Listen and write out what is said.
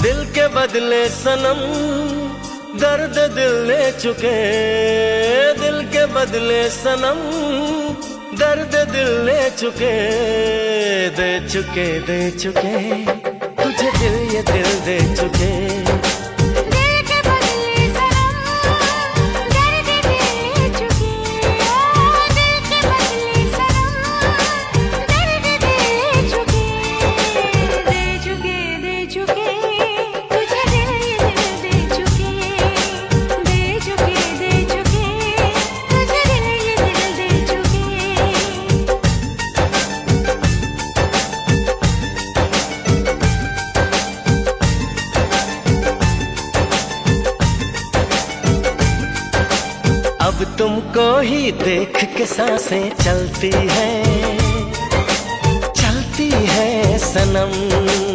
दिल के बदले सनम दर्द दिल ले चुके, दिल के बदले सनम दर्द दिल ले चुके, दे चुके दे चुके तुझे दिल ये दिल दे चुके। अब तुमको ही देख के सांसें चलती है सनम।